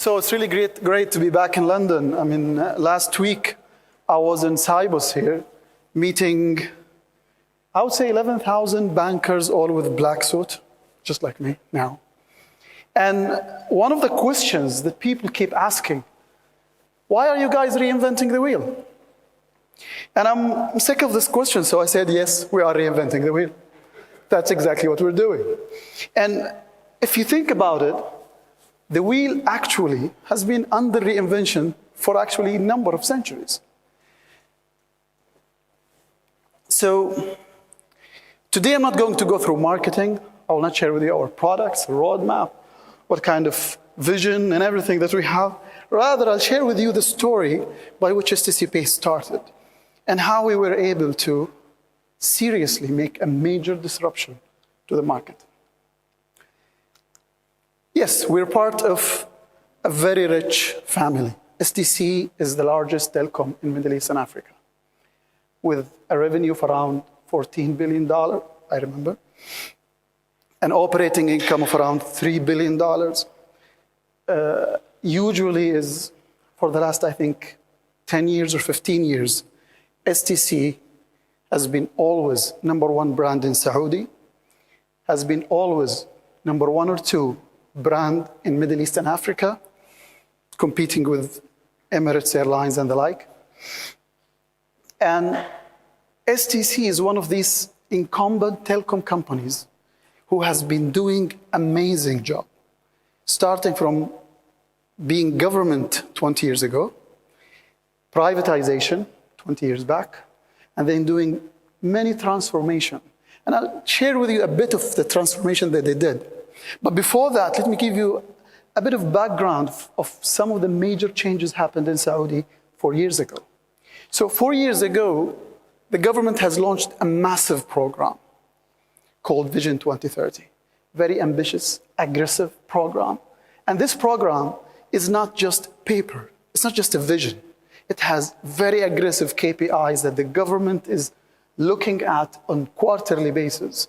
So it's really great to be back in London. I mean, last week I was in Cybus here, meeting, I would say 11,000 bankers, all with black suit, just like me now. And one of the questions that people keep asking, why are you guys reinventing the wheel? And I'm sick of this question, so I said, yes, we are reinventing the wheel. That's exactly what we're doing. And if you think about it, the wheel actually has been under reinvention for actually a number of centuries. So today I'm not going to go through marketing. I will not share with you our products, roadmap, what kind of vision and everything that we have. Rather, I'll share with you the story by which STCPay started and how we were able to seriously make a major disruption to the market. Yes, we're part of a very rich family. STC is the largest telecom in Middle East and Africa, with a revenue of around $14 billion, I remember, an operating income of around $3 billion. Usually is, for the last, I think, 10 years or 15 years, STC has been always #1 brand in Saudi, has been always #1 or 2 brand in Middle East and Africa, competing with Emirates Airlines and the like. And STC is one of these incumbent telecom companies who has been doing amazing job, starting from being government 20 years ago, privatization 20 years back, and then doing many transformation. And I'll share with you a bit of the transformation that they did. But before that, let me give you a bit of background of some of the major changes happened in Saudi 4 years ago. So 4 years ago, the government has launched a massive program called Vision 2030. Very ambitious, aggressive program. And this program is not just paper. It's not just a vision. It has very aggressive KPIs that the government is looking at on quarterly basis.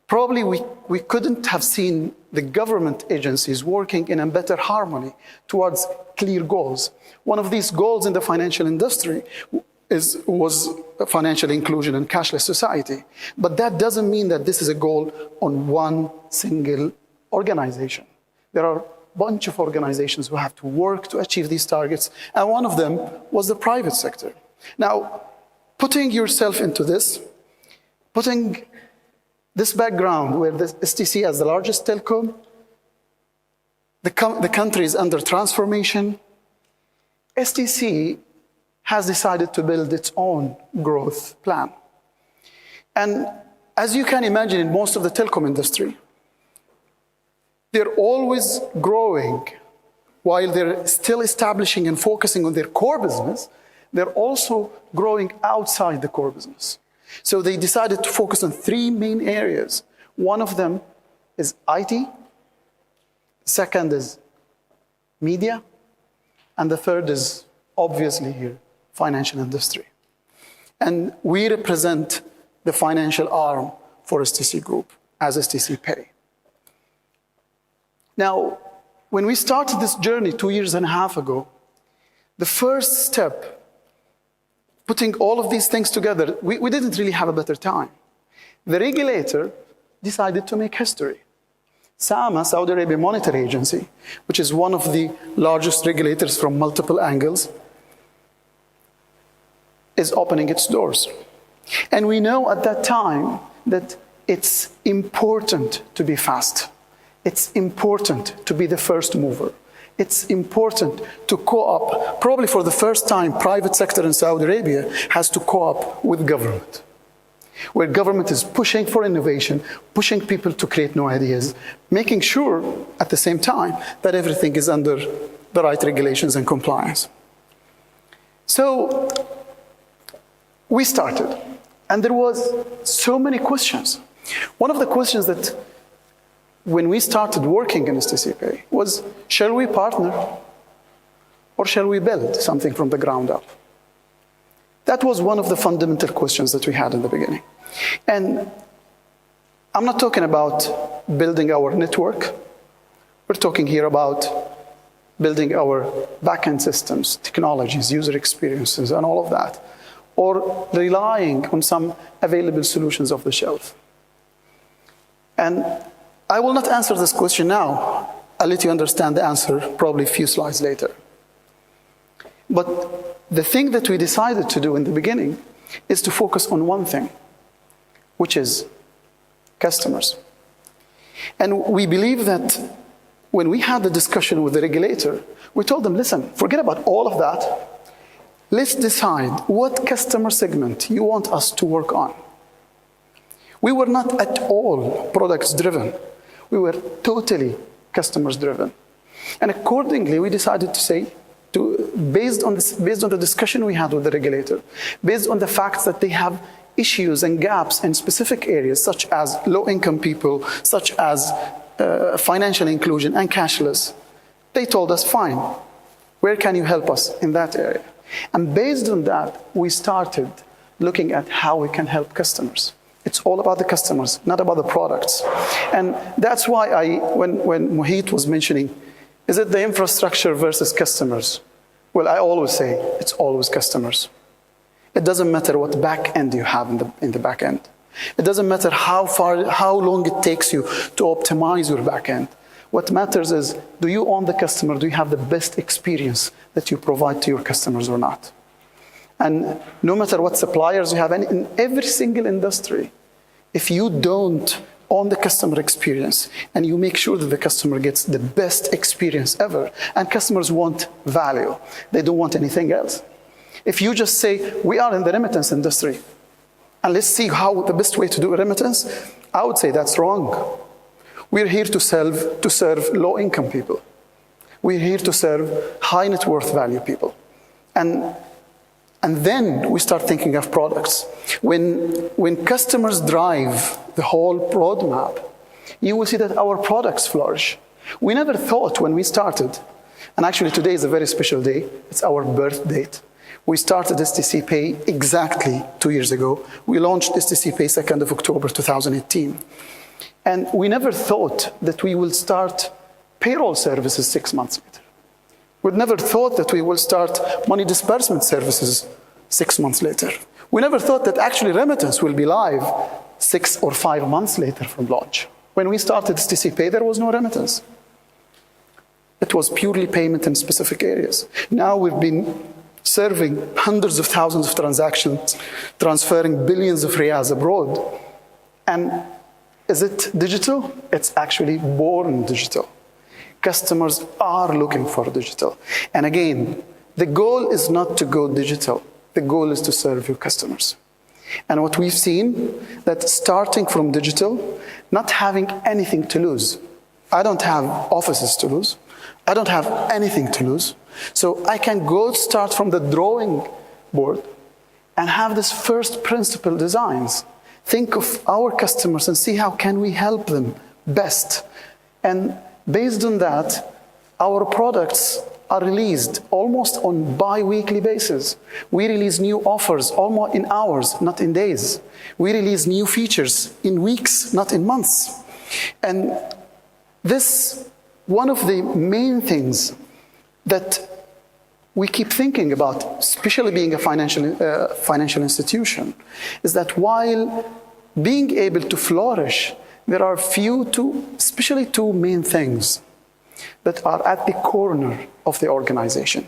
Probably we couldn't have seen the government agencies working in a better harmony towards clear goals. One of these goals in the financial industry was financial inclusion and cashless society. But that doesn't mean that this is a goal on one single organization. There are a bunch of organizations who have to work to achieve these targets, and one of them was the private sector. Now, putting yourself into this, putting this background where the STC as the largest telecom, the country is under transformation, STC has decided to build its own growth plan. And as you can imagine, in most of the telecom industry, they're always growing while they're still establishing and focusing on their core business. They're also growing outside the core business. So they decided to focus on 3 main areas. One of them is IT, the second is media, and the third is, obviously here, financial industry. And we represent the financial arm for STC Group as STCPay. Now, when we started this journey 2.5 years ago, the first step, putting all of these things together, we didn't really have a better time. The regulator decided to make history. SAMA, Saudi Arabia Monetary Agency, which is one of the largest regulators from multiple angles, is opening its doors. And we know at that time that it's important to be fast. It's important to be the first mover. It's important to co-op. Probably for the first time, private sector in Saudi Arabia has to co-op with government, where government is pushing for innovation, pushing people to create new ideas, making sure at the same time that everything is under the right regulations and compliance. So we started, and there was so many questions. One of the questions that when we started working in STCPay was, shall we partner or shall we build something from the ground up? That was one of the fundamental questions that we had in the beginning. And I'm not talking about building our network. We're talking here about building our backend systems, technologies, user experiences, and all of that, or relying on some available solutions off the shelf? And I will not answer this question now. I'll let you understand the answer probably a few slides later. But the thing that we decided to do in the beginning is to focus on one thing, which is customers. And we believe that when we had the discussion with the regulator, we told them, listen, forget about all of that. Let's decide what customer segment you want us to work on. We were not at all products driven. We were totally customers driven. And accordingly, we decided to say, based on the discussion we had with the regulator, based on the fact that they have issues and gaps in specific areas, such as low-income people, such as financial inclusion and cashless, they told us, fine, where can you help us in that area? And based on that, we started looking at how we can help customers. It's all about the customers, not about the products. And that's why when Mohit was mentioning, is it the infrastructure versus customers? Well, I always say it's always customers. It doesn't matter what back end you have in the back end. It doesn't matter how long it takes you to optimize your back end. What matters is, do you own the customer? Do you have the best experience that you provide to your customers or not? And no matter what suppliers you have, in every single industry, if you don't own the customer experience and you make sure that the customer gets the best experience ever, and customers want value, they don't want anything else. If you just say, we are in the remittance industry, and let's see how the best way to do a remittance, I would say that's wrong. We're here to serve low-income people. We're here to serve high net worth value people. And then we start thinking of products. When customers drive the whole roadmap, you will see that our products flourish. We never thought when we started, and actually today is a very special day, it's our birth date. We started STCPay exactly 2 years ago. We launched STCPay 2nd of October 2018. And we never thought that we will start payroll services 6 months later. We never thought that we will start money disbursement services 6 months later. We never thought that actually remittance will be live 6 or 5 months later from launch. When we started STCPay, there was no remittance. It was purely payment in specific areas. Now we've been serving hundreds of thousands of transactions, transferring billions of riyals abroad. And is it digital? It's actually born digital. Customers are looking for digital. And again, the goal is not to go digital. The goal is to serve your customers. And what we've seen, that starting from digital, not having anything to lose. I don't have offices to lose. I don't have anything to lose. So I can go start from the drawing board and have this first principle designs. Think of our customers and see how can we help them best. And based on that, our products are released almost on bi-weekly basis. We release new offers almost in hours, not in days. We release new features in weeks, not in months. And this, one of the main things that we keep thinking about, especially being a financial institution, is that while being able to flourish, there are especially two main things that are at the corner of the organization.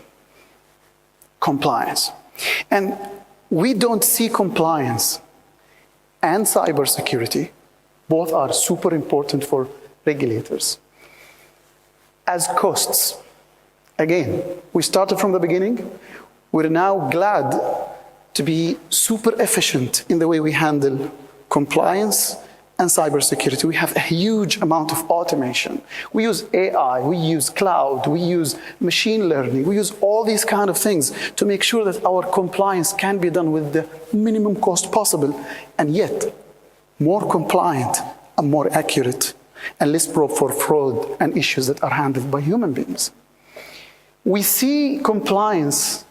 Compliance. And we don't see compliance and cybersecurity, both are super important for regulators, as costs. Again, we started from the beginning. We're now glad to be super efficient in the way we handle compliance and cybersecurity. We have a huge amount of automation. We use AI, we use cloud, we use machine learning, we use all these kind of things to make sure that our compliance can be done with the minimum cost possible, and yet more compliant and more accurate, and less prone for fraud and issues that are handled by human beings. We see compliance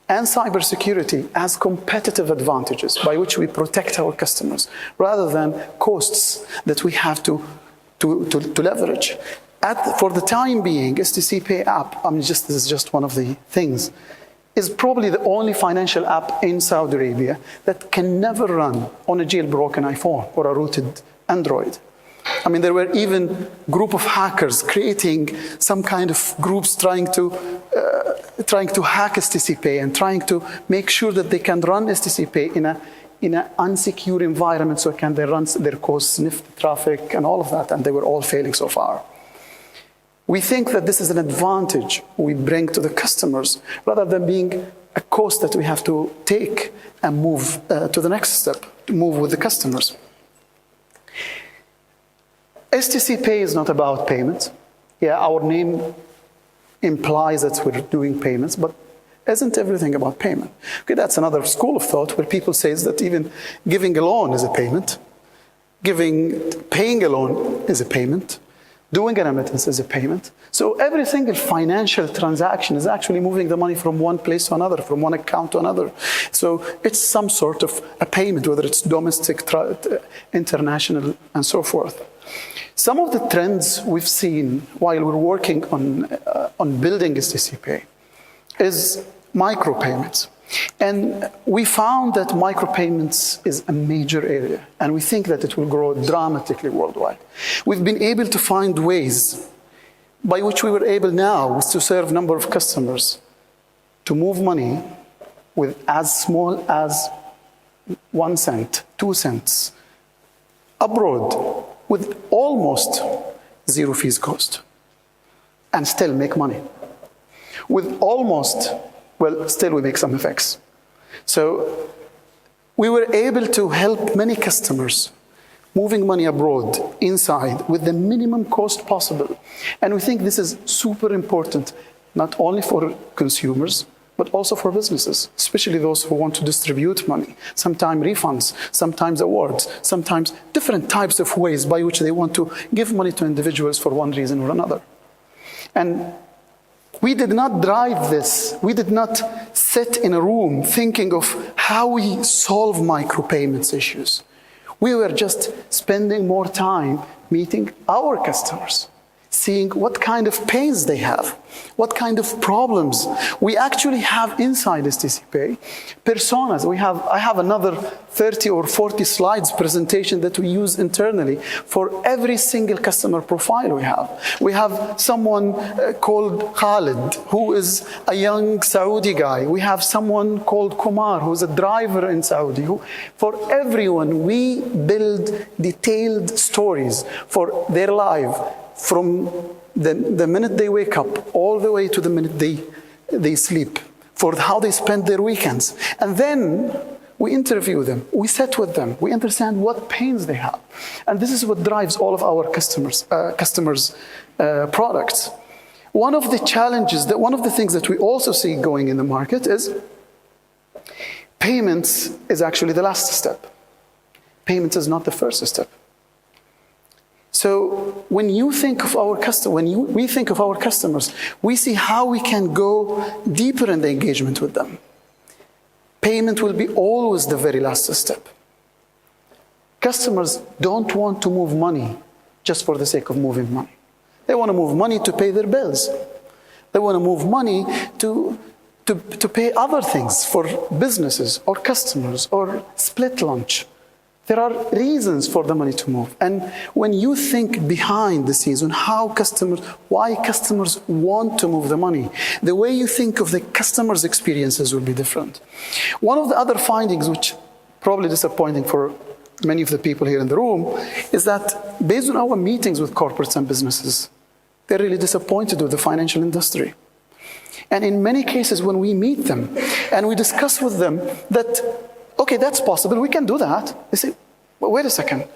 and cybersecurity as competitive advantages by which we protect our customers rather than costs that we have to leverage. For the time being, STCPay app, this is just one of the things, is probably the only financial app in Saudi Arabia that can never run on a jailbroken iPhone or a rooted Android. There were even group of hackers creating some kind of groups trying to hack STCPay and trying to make sure that they can run STCPay in an unsecure environment, so can they run their code, sniff the traffic and all of that, and they were all failing so far. We think that this is an advantage we bring to the customers rather than being a cost that we have to take and move to the next step, to move with the customers. STCPay is not about payments. Yeah, our name implies that we're doing payments, but isn't everything about payment? Okay, that's another school of thought where people say that even giving a loan is a payment, paying a loan is a payment, doing an remittance is a payment. So every single financial transaction is actually moving the money from one place to another, from one account to another. So it's some sort of a payment, whether it's domestic, international, and so forth. Some of the trends we've seen while we're working on building STCPay is micropayments. And we found that micropayments is a major area, and we think that it will grow dramatically worldwide. We've been able to find ways by which we were able now to serve a number of customers to move money with as small as 1 cent, 2 cents, abroad with almost zero fees cost, and still make money. With almost, well, still we make some effects. So we were able to help many customers moving money abroad inside with the minimum cost possible. And we think this is super important, not only for consumers, but also for businesses, especially those who want to distribute money, sometimes refunds, sometimes awards, sometimes different types of ways by which they want to give money to individuals for one reason or another. And we did not drive this. We did not sit in a room thinking of how we solve micropayments issues. We were just spending more time meeting our customers, seeing what kind of pains they have, what kind of problems. We actually have inside STCPay personas. I have another 30 or 40 slides presentation that we use internally for every single customer profile we have. We have someone called Khalid, who is a young Saudi guy. We have someone called Kumar, who's a driver in Saudi. For everyone, we build detailed stories for their life, from the minute they wake up all the way to the minute they sleep, for how they spend their weekends. And then we interview them, we sit with them, we understand what pains they have. And this is what drives all of our customers' products. One of the challenges, one of the things that we also see going in the market is payments is actually the last step. Payments is not the first step. So when you think of our we think of our customers, we see how we can go deeper in the engagement with them. Payment will be always the very last step. Customers don't want to move money just for the sake of moving money. They want to move money to pay their bills. They want to move money to pay other things for businesses or customers or split lunch. There are reasons for the money to move. And when you think behind the scenes on why customers want to move the money, the way you think of the customer's experiences will be different. One of the other findings, which probably disappointing for many of the people here in the room, is that based on our meetings with corporates and businesses, they're really disappointed with the financial industry. And in many cases, when we meet them and we discuss with them that, okay, that's possible, we can do that. They say, well, wait a second.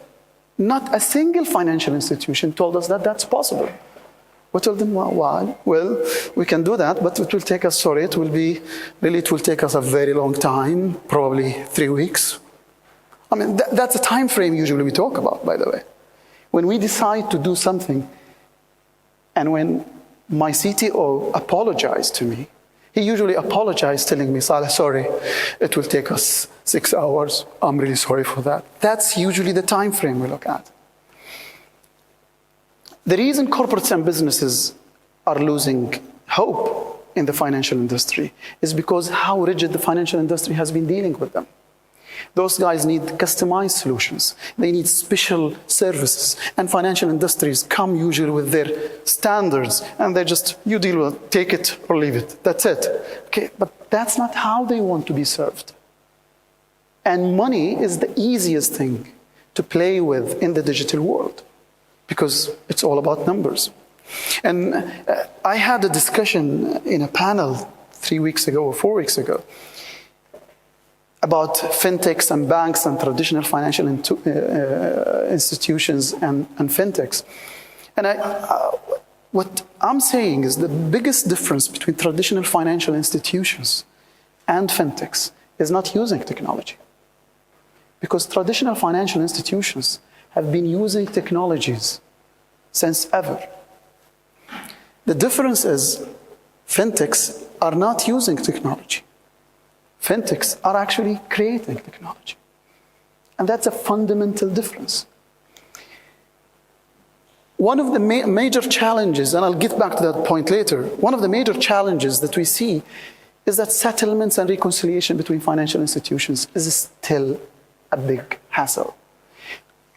Not a single financial institution told us that that's possible. We told them, why? Well, we can do that, but it will take us, it will take us a very long time, probably 3 weeks. I mean, that's a time frame usually we talk about, by the way. When we decide to do something, and when my CTO apologized to me, he usually apologized telling me, Saleh, sorry, it will take us 6 hours. I'm really sorry for that. That's usually the time frame we look at. The reason corporates and businesses are losing hope in the financial industry is because how rigid the financial industry has been dealing with them. Those guys need customized solutions. They need special services. And financial industries come usually with their standards, and they just, you deal with it, take it or leave it. That's it. Okay, but that's not how they want to be served. And money is the easiest thing to play with in the digital world because it's all about numbers. And I had a discussion in a panel 3 weeks ago or 4 weeks ago about fintechs and banks and traditional financial institutions and fintechs. And what I'm saying is the biggest difference between traditional financial institutions and fintechs is not using technology. Because traditional financial institutions have been using technologies since ever. The difference is fintechs are not using technology. Fintechs are actually creating technology. And that's a fundamental difference. One of the major challenges, and I'll get back to that point later, one of the major challenges that we see is that settlements and reconciliation between financial institutions is still a big hassle.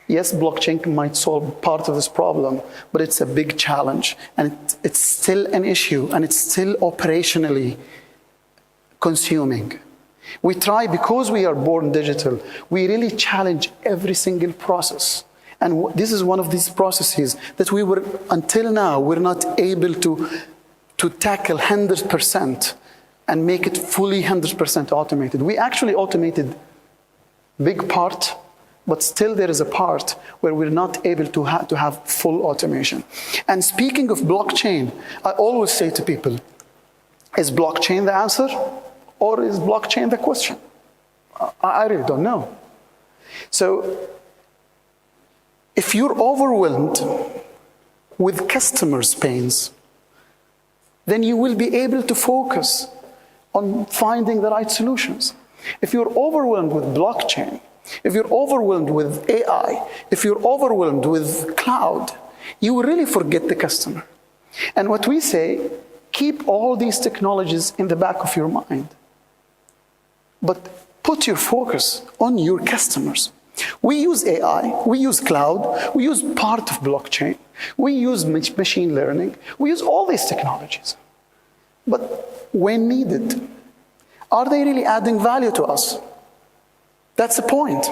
Yes, blockchain might solve part of this problem, but it's a big challenge, and it's still an issue, and it's still operationally consuming. We try, because we are born digital, we really challenge every single process. And this is one of these processes that we were, until now, we're not able to tackle 100% and make it fully 100% automated. We actually automated big part, but still there is a part where we're not able to have full automation. And speaking of blockchain, I always say to people, is blockchain the answer? Or is blockchain the question? I really don't know. So if you're overwhelmed with customers' pains, then you will be able to focus on finding the right solutions. If you're overwhelmed with blockchain, if you're overwhelmed with AI, if you're overwhelmed with cloud, you will really forget the customer. And what we say, keep all these technologies in the back of your mind, but put your focus on your customers. We use AI, we use cloud, we use part of blockchain, we use machine learning, we use all these technologies. But when needed, are they really adding value to us? That's the point.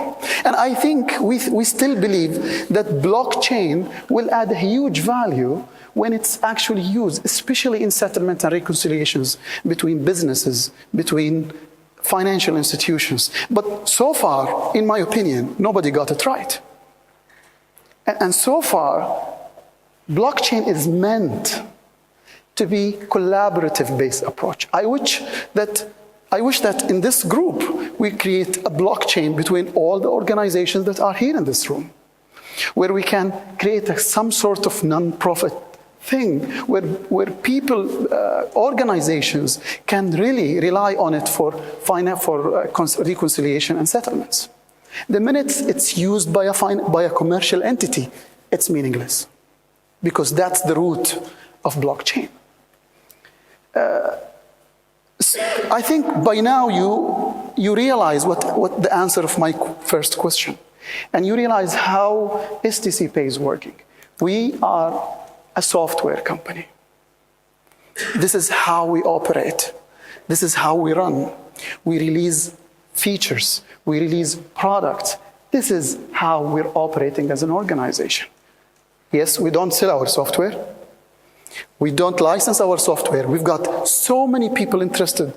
And I think we still believe that blockchain will add a huge value when it's actually used, especially in settlement and reconciliations between businesses, between financial institutions. But so far, in my opinion, nobody got it right. And so far, blockchain is meant to be collaborative-based approach. I wish that in this group, we create a blockchain between all the organizations that are here in this room, where we can create some sort of non-profit thing, where people, organizations can really rely on it for reconciliation and settlements. The minute it's used by a commercial entity, it's meaningless, because that's the root of blockchain. I think by now you realize what the answer of my first question, and you realize how STCPay is working. We are a software company. This is how we operate. This is how we run. We release features. We release products. This is how we're operating as an organization. Yes, we don't sell our software. We don't license our software. We've got so many people interested,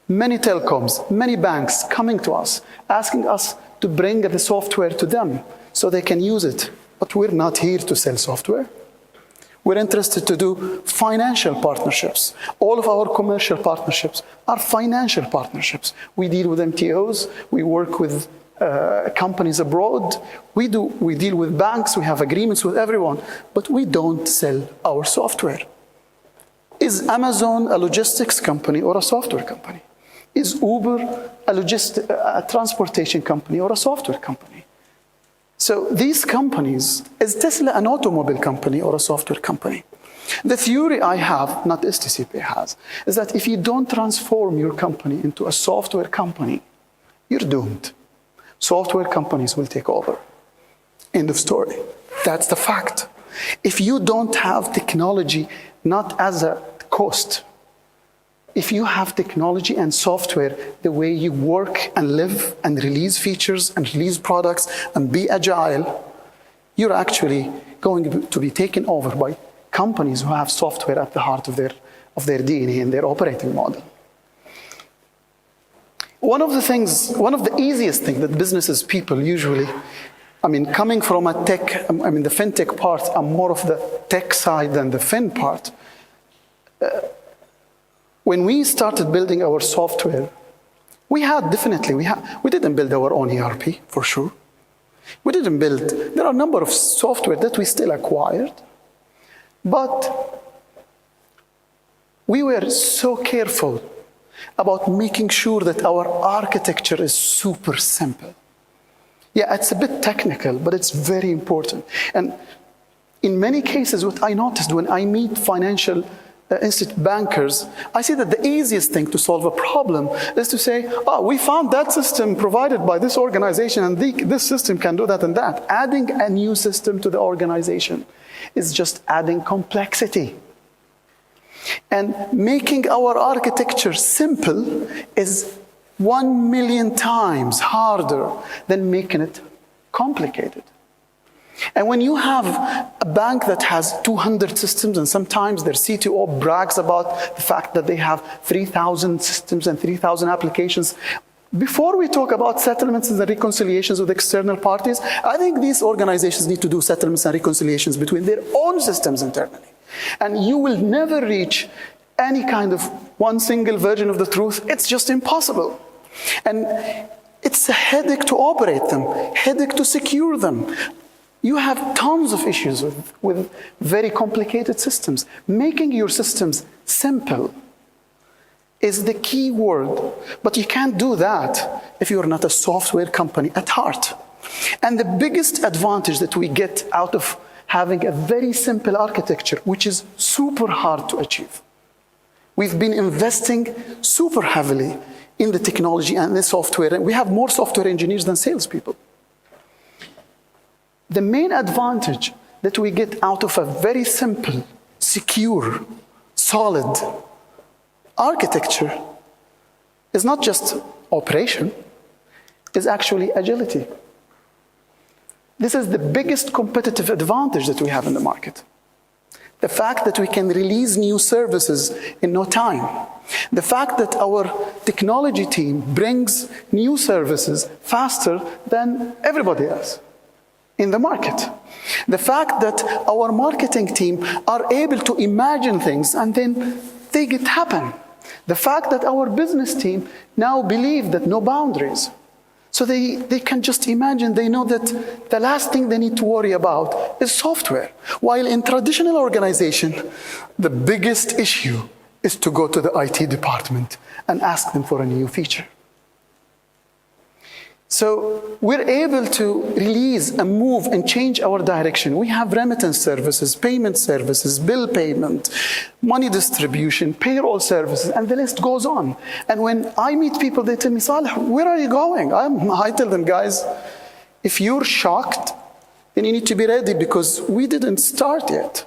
many telecoms, many banks coming to us, asking us to bring the software to them so they can use it. But we're not here to sell software. We're interested to do financial partnerships. All of our commercial partnerships are financial partnerships. We deal with MTOs, we work with companies abroad, we deal with banks, we have agreements with everyone, but we don't sell our software. Is Amazon a logistics company or a software company? Is Uber a transportation company or a software company? So these companies, is Tesla an automobile company or a software company? The theory I have, not STCPay has, is that if you don't transform your company into a software company, you're doomed. Software companies will take over. End of story. That's the fact. If you don't have technology, not as a cost, if you have technology and software, the way you work and live and release features and release products and be agile, you're actually going to be taken over by companies who have software at the heart of their DNA and their operating model. One of the easiest things that businesses people usually, coming from a tech, the fintech part, I'm more of the tech side than the fin part. When we started building our software, we didn't build our own ERP, for sure. There are a number of software that we still acquired, but we were so careful about making sure that our architecture is super simple. Yeah, it's a bit technical, but it's very important. And in many cases, what I noticed when I meet financial institute bankers, I see that the easiest thing to solve a problem is to say, we found that system provided by this organization, and this system can do that and that. Adding a new system to the organization is just adding complexity. And making our architecture simple is 1 million times harder than making it complicated. And when you have a bank that has 200 systems, and sometimes their CTO brags about the fact that they have 3,000 systems and 3,000 applications, before we talk about settlements and reconciliations with external parties, I think these organizations need to do settlements and reconciliations between their own systems internally. And you will never reach any kind of one single version of the truth. It's just impossible. And it's a headache to operate them, headache to secure them. You have tons of issues with very complicated systems. Making your systems simple is the key word, but you can't do that if you're not a software company at heart. And the biggest advantage that we get out of having a very simple architecture, which is super hard to achieve. We've been investing super heavily in the technology and the software, and we have more software engineers than salespeople. The main advantage that we get out of a very simple, secure, solid architecture is not just operation, it's actually agility. This is the biggest competitive advantage that we have in the market. The fact that we can release new services in no time. The fact that our technology team brings new services faster than everybody else in the market. The fact that our marketing team are able to imagine things and then make it happen. The fact that our business team now believe that no boundaries. So they can just imagine, they know that the last thing they need to worry about is software. While in traditional organization, the biggest issue is to go to the IT department and ask them for a new feature. So we're able to release and move and change our direction. We have remittance services, payment services, bill payment, money distribution, payroll services, and the list goes on. And when I meet people, they tell me, Saleh, where are you going? I tell them, guys, if you're shocked, then you need to be ready because we didn't start yet.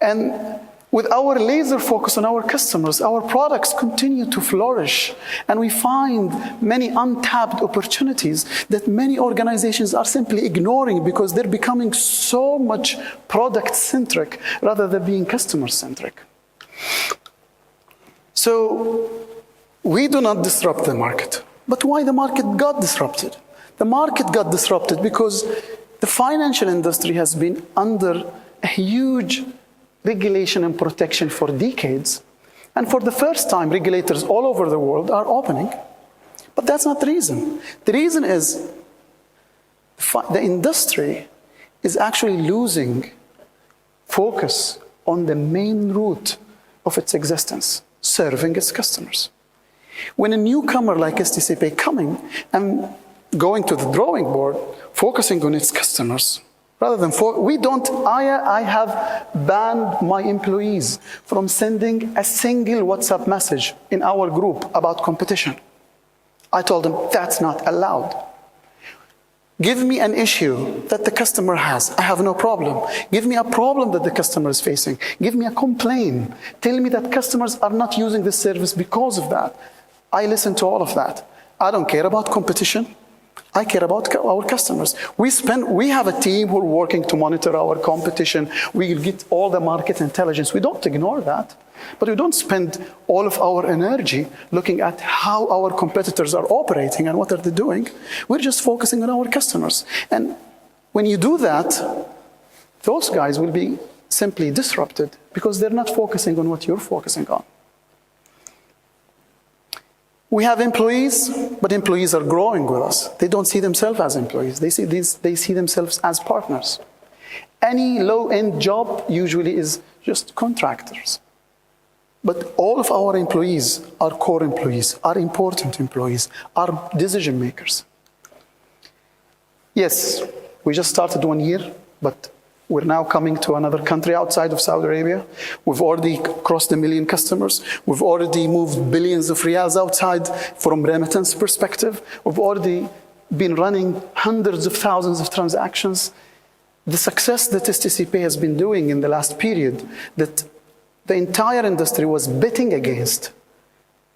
And with our laser focus on our customers, our products continue to flourish, and we find many untapped opportunities that many organizations are simply ignoring because they're becoming so much product-centric rather than being customer-centric. So we do not disrupt the market. But why the market got disrupted? The market got disrupted because the financial industry has been under a huge regulation and protection for decades. And for the first time, regulators all over the world are opening. But that's not the reason. The reason is the industry is actually losing focus on the main root of its existence, serving its customers. When a newcomer like STCPay coming and going to the drawing board, focusing on its customers. Rather than, I have banned my employees from sending a single WhatsApp message in our group about competition. I told them, that's not allowed. Give me an issue that the customer has. I have no problem. Give me a problem that the customer is facing. Give me a complaint. Tell me that customers are not using this service because of that. I listen to all of that. I don't care about competition. I care about our customers. We have a team who are working to monitor our competition. We get all the market intelligence. We don't ignore that. But we don't spend all of our energy looking at how our competitors are operating and what are they doing. We're just focusing on our customers. And when you do that, those guys will be simply disrupted because they're not focusing on what you're focusing on. We have employees, but employees are growing with us. They don't see themselves as employees. They see themselves as partners. Any low-end job usually is just contractors. But all of our employees are core employees, are important employees, are decision makers. Yes, we just started 1 year, but we're now coming to another country outside of Saudi Arabia. We've already crossed 1 million customers. We've already moved billions of riyals outside from remittance perspective. We've already been running hundreds of thousands of transactions. The success that STCPay has been doing in the last period, that the entire industry was betting against,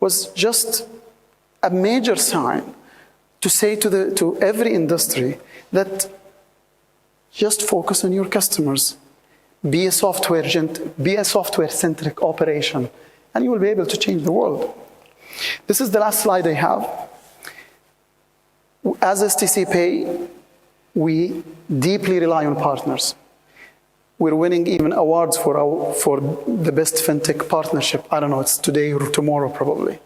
was just a major sign to say to every industry that just focus on your customers. Be a software-centric operation, and you will be able to change the world. This is the last slide I have. As STCPay, we deeply rely on partners. We're winning even awards for the best fintech partnership. I don't know, it's today or tomorrow probably,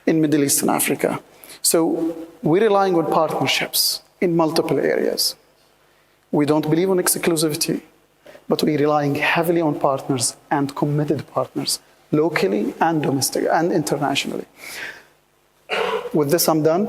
in Middle East and Africa. So we're relying on partnerships in multiple areas. We don't believe on exclusivity, but we're relying heavily on partners and committed partners, locally and domestic and internationally. With this, I'm done.